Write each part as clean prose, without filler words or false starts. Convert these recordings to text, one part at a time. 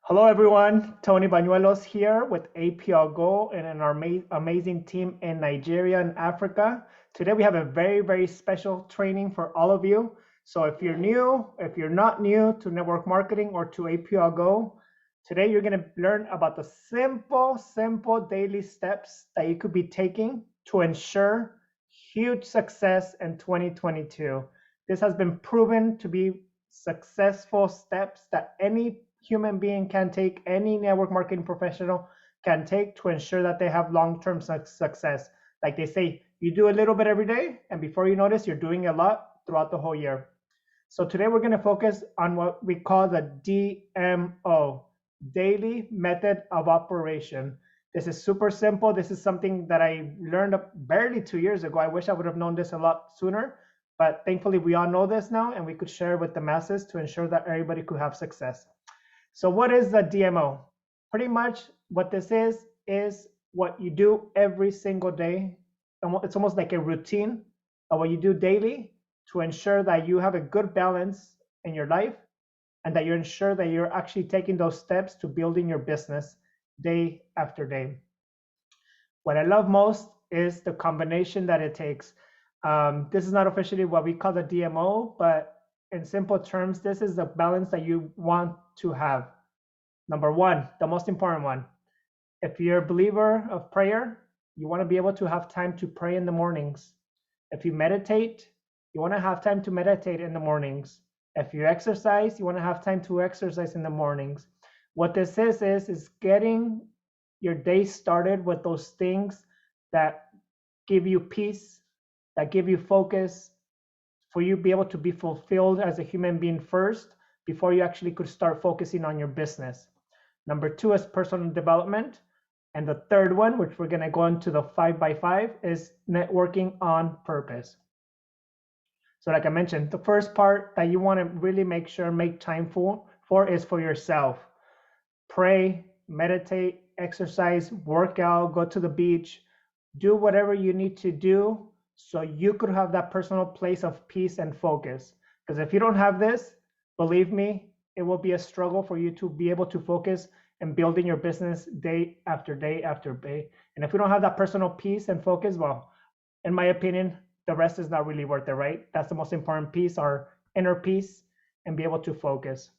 Hello, everyone. Tony Bañuelos here with APL Go and an amazing team in Nigeria and Africa. Today, we have a very special training for all of you. So if you're new, if you're not new to network marketing or to APL Go, today you're going to learn about the simple daily steps that you could be taking to ensure huge success in 2022. This has been proven to be successful steps that any human being can take, any network marketing professional can take to ensure that they have long-term success. Like they say, you do a little bit every day, and before you notice, you're doing a lot throughout the whole year. So today we're going to focus on what we call the DMO, Daily Method of Operation. This is super simple. This is something that I learned barely 2 years ago. I wish I would have known this a lot sooner, but thankfully we all know this now and we could share with the masses to ensure that everybody could have success. So what is the DMO? Pretty much what this is what you do every single day. It's almost like a routine of what you do daily to ensure that you have a good balance in your life and that you ensure that you're actually taking those steps to building your business day after day. What I love most is the combination that it takes. This is not officially what we call the DMO, but in simple terms, this is the balance that you want to have. Number one, the most important one. If you're a believer of prayer, you want to be able to have time to pray in the mornings. If you meditate, you want to have time to meditate in the mornings. If you exercise, you want to have time to exercise in the mornings. What this is getting your day started with those things that give you peace, that give you focus, for you to be able to be fulfilled as a human being first before you actually could start focusing on your business. Number two is personal development. And the third one, which we're going to go into the 5x5, is networking on purpose. So like I mentioned, the first part that you want to really make time for is for yourself. Pray, meditate, exercise, work out, go to the beach, do whatever you need to do so you could have that personal place of peace and focus. Because if you don't have this, believe me, it will be a struggle for you to be able to focus and building your business day after day after day. And if we don't have that personal peace and focus, well, in my opinion, the rest is not really worth it, right? That's the most important piece, our inner peace, and be able to focus.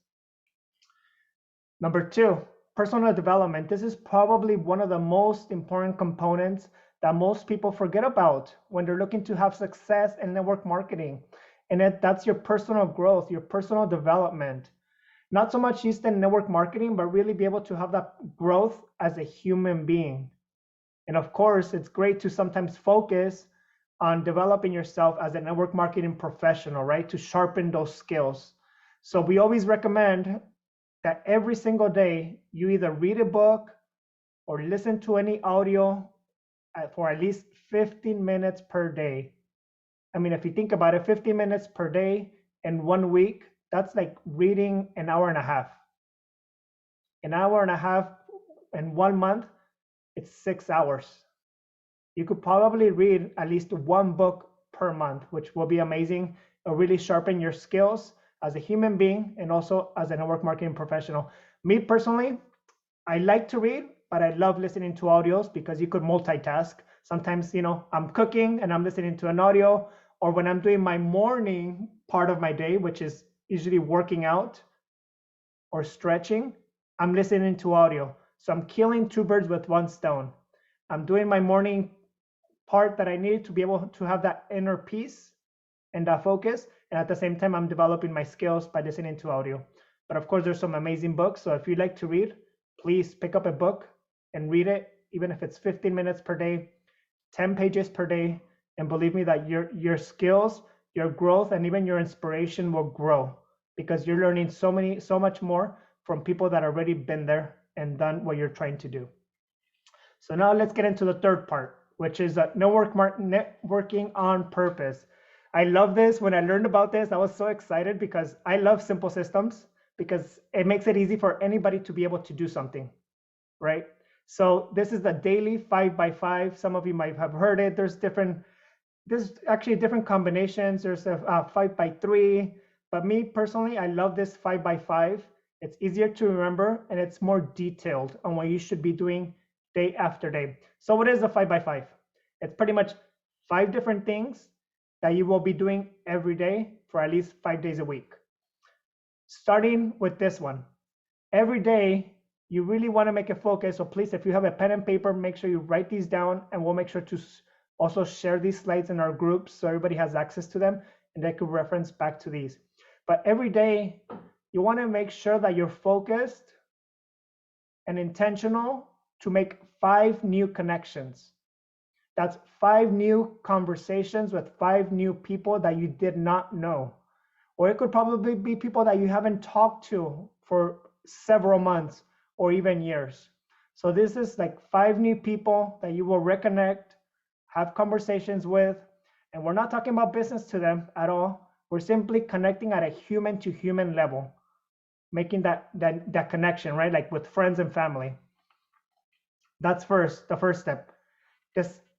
Number two, personal development. This is probably one of the most important components that most people forget about when they're looking to have success in network marketing. And that's your personal growth, your personal development. Not so much just in network marketing, but really be able to have that growth as a human being. And of course, it's great to sometimes focus on developing yourself as a network marketing professional, right? To sharpen those skills. So we always recommend that every single day you either read a book or listen to any audio for at least 15 minutes per day. I mean, if you think about it, 15 minutes per day in 1 week, that's like reading an hour and a half. An hour and a half in 1 month, it's 6 hours. You could probably read at least one book per month, which will be amazing. It'll really sharpen your skills as a human being and also as a network marketing professional. Me personally, I like to read, but I love listening to audios because you could multitask. Sometimes, I'm cooking and I'm listening to an audio, or when I'm doing my morning part of my day, which is usually working out or stretching, I'm listening to audio. So I'm killing two birds with one stone. I'm doing my morning part that I need to be able to have that inner peace and that focus. And at the same time, I'm developing my skills by listening to audio. But of course, there's some amazing books. So if you like to read, please pick up a book and read it, even if it's 15 minutes per day, 10 pages per day. And believe me that your skills, your growth, and even your inspiration will grow because you're learning so much more from people that already been there and done what you're trying to do. So now let's get into the third part, which is networking on purpose. I love this. When I learned about this, I was so excited because I love simple systems because it makes it easy for anybody to be able to do something, right? So this is the daily 5x5. Some of you might have heard it. There's actually different combinations. There's a 5x3, but me personally, I love this 5x5. It's easier to remember, and it's more detailed on what you should be doing day after day. So what is the 5x5? It's pretty much 5 different things that you will be doing every day for at least 5 days a week. Starting with this one. Every day, you really want to make a focus. So please, if you have a pen and paper, make sure you write these down, and we'll make sure to also share these slides in our groups so everybody has access to them and they could reference back to these. But every day, you want to make sure that you're focused and intentional to make 5 new connections. That's 5 new conversations with 5 new people that you did not know. Or it could probably be people that you haven't talked to for several months or even years. So this is like 5 new people that you will reconnect, have conversations with, and we're not talking about business to them at all. We're simply connecting at a human to human level, making that connection, right? Like with friends and family. That's the first step.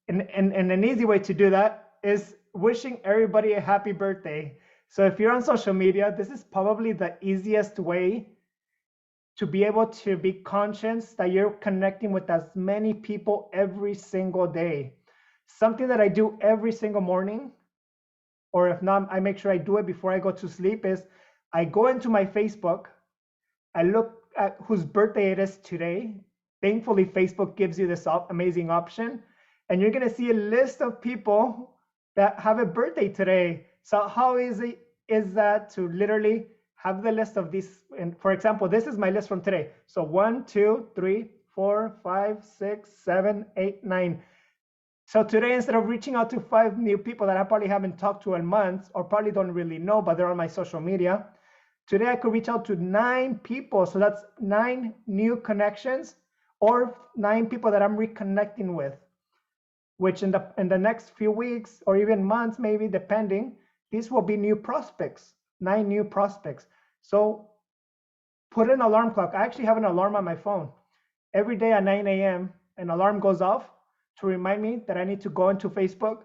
And an easy way to do that is wishing everybody a happy birthday. So if you're on social media, this is probably the easiest way to be able to be conscious that you're connecting with as many people every single day. Something that I do every single morning, or if not, I make sure I do it before I go to sleep, is I go into my Facebook, I look at whose birthday it is today. Thankfully, Facebook gives you this amazing option, and you're gonna see a list of people that have a birthday today. So how easy is that to literally have the list of these? And for example, this is my list from today. So 1, 2, 3, 4, 5, 6, 7, 8, 9. So today, instead of reaching out to 5 new people that I probably haven't talked to in months or probably don't really know, but they're on my social media, today I could reach out to 9 people. So that's 9 new connections or 9 people that I'm reconnecting with, which in the next few weeks or even months, maybe depending, these will be new prospects, 9 new prospects. So put an alarm clock. I actually have an alarm on my phone. Every day at 9 a.m., an alarm goes off to remind me that I need to go into Facebook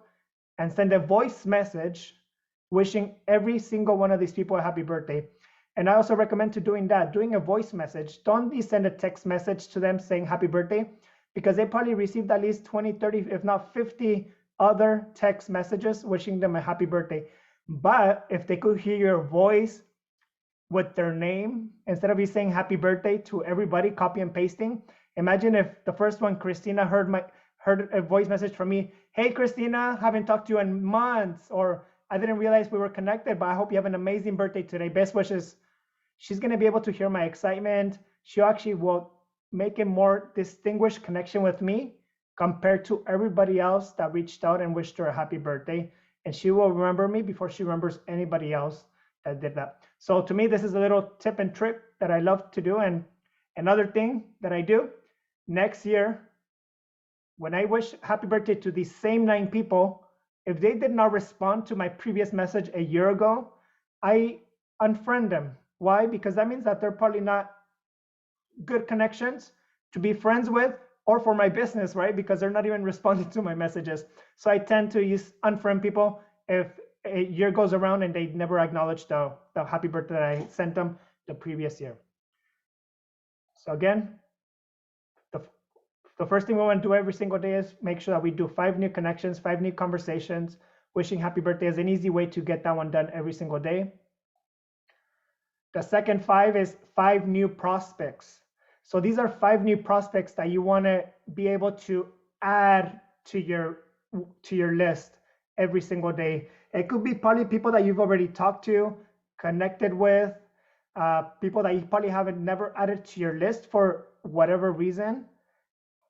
and send a voice message wishing every single one of these people a happy birthday. And I also recommend doing a voice message. Don't send a text message to them saying happy birthday, because they probably received at least 20, 30, if not 50 other text messages wishing them a happy birthday. But if they could hear your voice with their name, instead of you saying happy birthday to everybody, copy and pasting, imagine if the first one, Christina, heard a voice message from me. Hey, Christina, haven't talked to you in months, or I didn't realize we were connected, but I hope you have an amazing birthday today. Best wishes. She's going to be able to hear my excitement. She actually will make a more distinguished connection with me compared to everybody else that reached out and wished her a happy birthday. And she will remember me before she remembers anybody else that did that. So to me, this is a little tip and trick that I love to do. And another thing that I do next year, when I wish happy birthday to these same 9 people, if they did not respond to my previous message a year ago, I unfriend them. Why? Because that means that they're probably not good connections to be friends with or for my business, right? Because they're not even responding to my messages. So I tend to unfriend people if a year goes around and they never acknowledge the happy birthday that I sent them the previous year. So again, the first thing we want to do every single day is make sure that we do 5 new connections, 5 new conversations. Wishing happy birthday is an easy way to get that one done every single day. The second 5 is 5 new prospects. So these are 5 new prospects that you want to be able to add to your list every single day. It could be probably people that you've already talked to, connected with, people that you probably haven't never added to your list for whatever reason.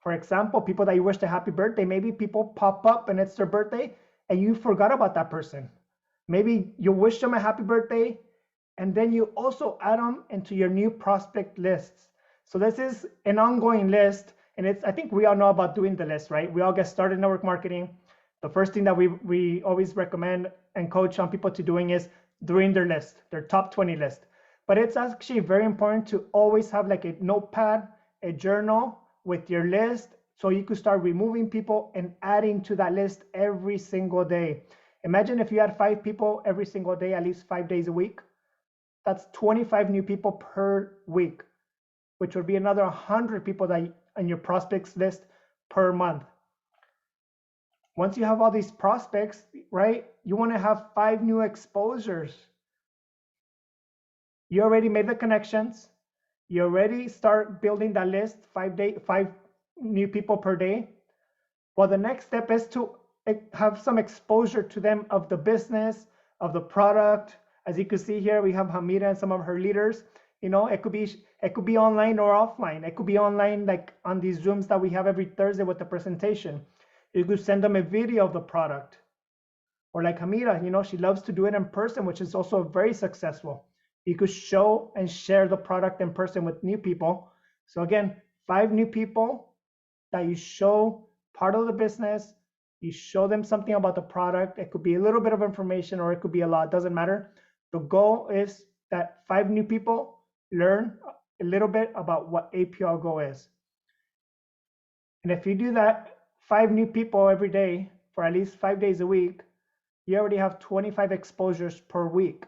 For example, people that you wish a happy birthday, maybe people pop up and it's their birthday and you forgot about that person. Maybe you wish them a happy birthday and then you also add them into your new prospect lists. So this is an ongoing list, and I think we all know about doing the list, right? We all get started in network marketing. The first thing that we always recommend and coach on people to doing is doing their list, their top 20 list. But it's actually very important to always have like a notepad, a journal with your list, so you could start removing people and adding to that list every single day. Imagine if you had 5 people every single day, at least 5 days a week. that's 25 new people per week, which would be another 100 people that on your prospects list per month. Once you have all these prospects, right, you want to have 5 new exposures. You already made the connections. You already start building that list, 5 new people per day. Well, the next step is to have some exposure to them of the business, of the product. As you can see here, we have Hamida and some of her leaders. You know, it could be online or offline. It could be online, like on these Zooms that we have every Thursday with the presentation. You could send them a video of the product. Or like Hamida, you know, she loves to do it in person, which is also very successful. You could show and share the product in person with new people. So again, 5 new people that you show part of the business, you show them something about the product. It could be a little bit of information or it could be a lot, doesn't matter. The goal is that 5 new people learn a little bit about what APL Go is. And if you do that, 5 new people every day for at least 5 days a week, you already have 25 exposures per week.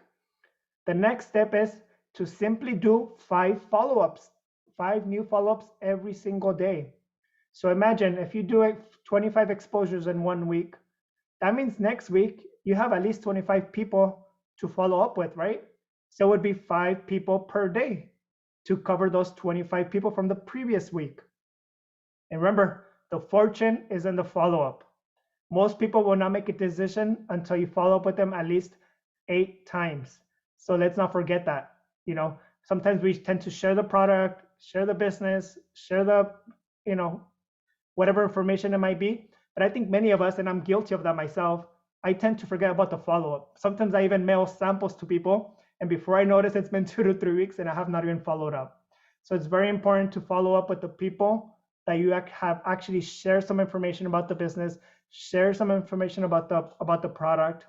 The next step is to simply do 5 follow-ups, 5 new follow-ups every single day. So imagine if you do 25 exposures in 1 week, that means next week you have at least 25 people to follow up with, right? So it would be 5 people per day to cover those 25 people from the previous week. And remember, the fortune is in the follow-up. Most people will not make a decision until you follow up with them at least 8 times. So let's not forget that. You know, sometimes we tend to share the product, share the business, share the, you know, whatever information it might be. But I think many of us, and I'm guilty of that myself, I tend to forget about the follow-up. Sometimes I even mail samples to people, and before I notice, it's been 2 to 3 weeks and I have not even followed up. So it's very important to follow up with the people that you have actually share some information about the business, share some information about the product.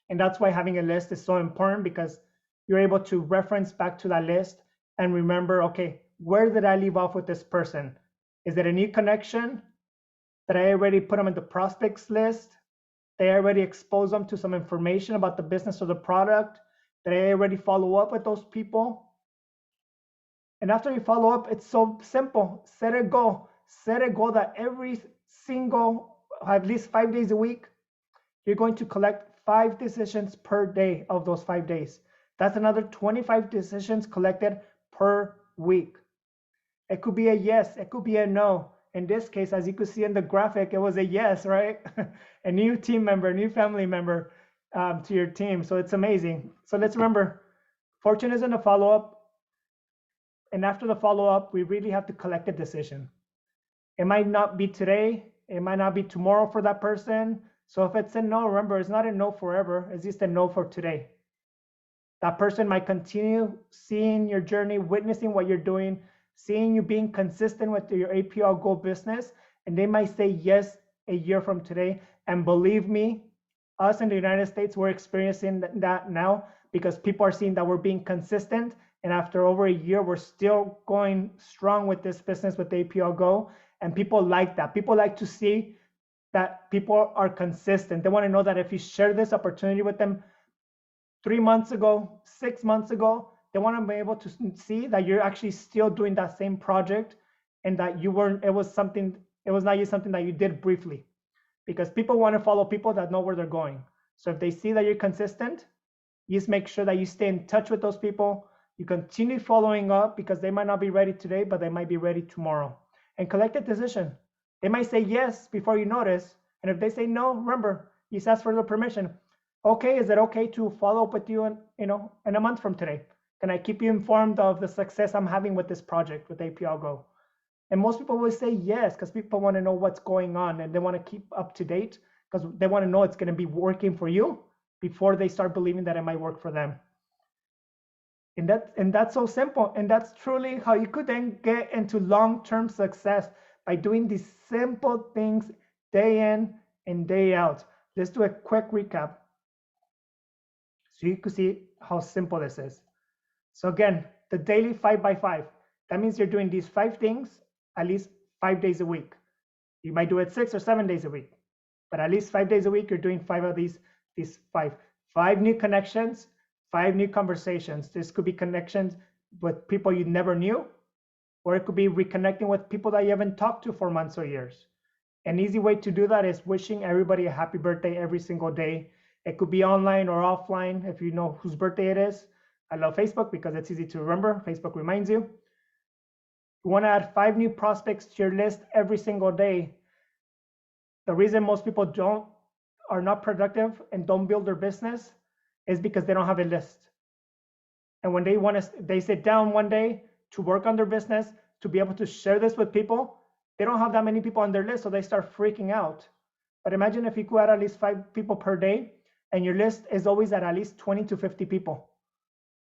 And that's why having a list is so important, because you're able to reference back to that list and remember, okay, where did I leave off with this person? Is it a new connection? Did I already put them in the prospects list? Did I already expose them to some information about the business or the product? Did I already follow up with those people? And after you follow up, it's so simple. Set a goal. Set a goal that every single, at least 5 days a week, you're going to collect 5 decisions per day of those 5 days. That's another 25 decisions collected per week. It could be a yes, it could be a no. In this case, as you could see in the graphic, it was a yes, right? A new team member, a new family member to your team. So it's amazing. So let's remember, fortune is in the follow-up. And after the follow-up, we really have to collect a decision. It might not be today. It might not be tomorrow for that person. So if it's a no, remember, it's not a no forever. It's just a no for today. That person might continue seeing your journey, witnessing what you're doing, seeing you being consistent with your APL Go business, and they might say yes a year from today. And believe me, us in the United States, we're experiencing that now, because people are seeing that we're being consistent. And after over a year, we're still going strong with this business with APL Go. And people like that. People like to see that people are consistent. They want to know that if you share this opportunity with them 3 months ago, 6 months ago, they want to be able to see that you're actually still doing that same project, and that you weren't, it was not just something that you did briefly, because people want to follow people that know where they're going. So if they see that you're consistent, you just make sure that you stay in touch with those people. You continue following up, because they might not be ready today, but they might be ready tomorrow. And collect a decision. They might say yes before you notice. And if they say no, remember, you just ask for the permission. Okay, is it okay to follow up with you in a month from today? Can I keep you informed of the success I'm having with this project with APL Go? And most people will say yes, because people want to know what's going on and they want to keep up to date, because they want to know it's going to be working for you before they start believing that it might work for them. And that's so simple. And that's truly how you could then get into long-term success, by doing these simple things day in and day out. Let's do a quick recap so you can see how simple this is. So again, the daily 5x5, that means you're doing these 5 things at least 5 days a week. You might do it 6 or 7 days a week, but at least 5 days a week, you're doing 5 of these 5 new connections, 5 new conversations. This could be connections with people you never knew, or it could be reconnecting with people that you haven't talked to for months or years. An easy way to do that is wishing everybody a happy birthday every single day. It could be online or offline if you know whose birthday it is. I love Facebook because it's easy to remember. Facebook reminds you. You want to add 5 new prospects to your list every single day. The reason most people are not productive and don't build their business is because they don't have a list. And when they sit down one day to work on their business, to be able to share this with people, they don't have that many people on their list, so they start freaking out. But imagine if you could add at least 5 people per day, and your list is always at least 20 to 50 people.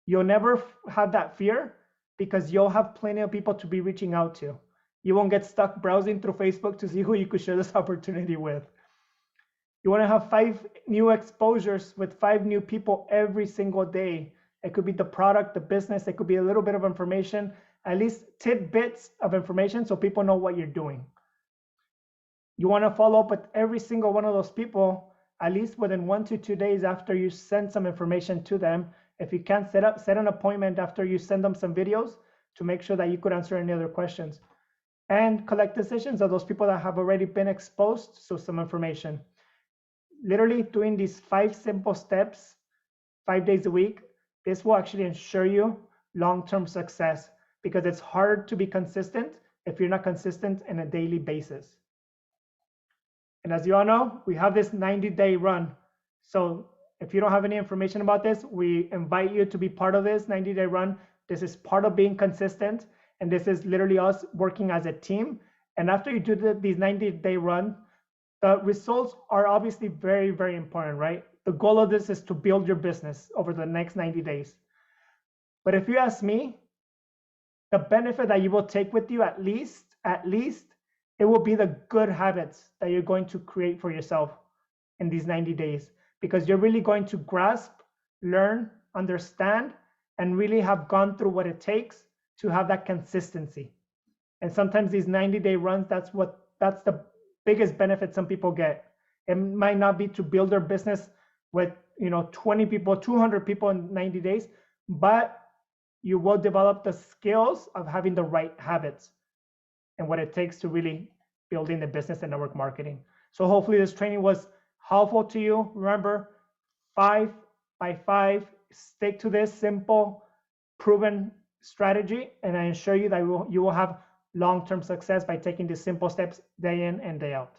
You'll never have that fear because you'll have plenty of people to be reaching out to. You won't get stuck browsing through Facebook to see who you could share this opportunity with. You want to have 5 new exposures with 5 new people every single day. It could be the product, the business, it could be a little bit of information, at least tidbits of information so people know what you're doing. You want to follow up with every single one of those people at least within 1 to 2 days after you send some information to them. If you can't set an appointment after you send them some videos to make sure that you could answer any other questions. And collect decisions of those people that have already been exposed to some information. Literally doing these 5 simple steps 5 days a week, this will actually ensure you long-term success because it's hard to be consistent if you're not consistent on a daily basis. And as you all know, we have this 90-day run. So if you don't have any information about this, we invite you to be part of this 90-day run. This is part of being consistent. And this is literally us working as a team. And after you do these 90-day run, the results are obviously very, very important, right? The goal of this is to build your business over the next 90 days. But if you ask me, the benefit that you will take with you at least, it will be the good habits that you're going to create for yourself in these 90 days, because you're really going to grasp, learn, understand, and really have gone through what it takes to have that consistency. And sometimes these 90-day runs, that's the biggest benefit some people get. It might not be to build their business with 20 people, 200 people in 90 days, but you will develop the skills of having the right habits and what it takes to really building the business and network marketing. So hopefully this training was helpful to you. Remember, 5 by 5, stick to this simple, proven strategy, and I assure you that you will have long-term success by taking these simple steps day in and day out.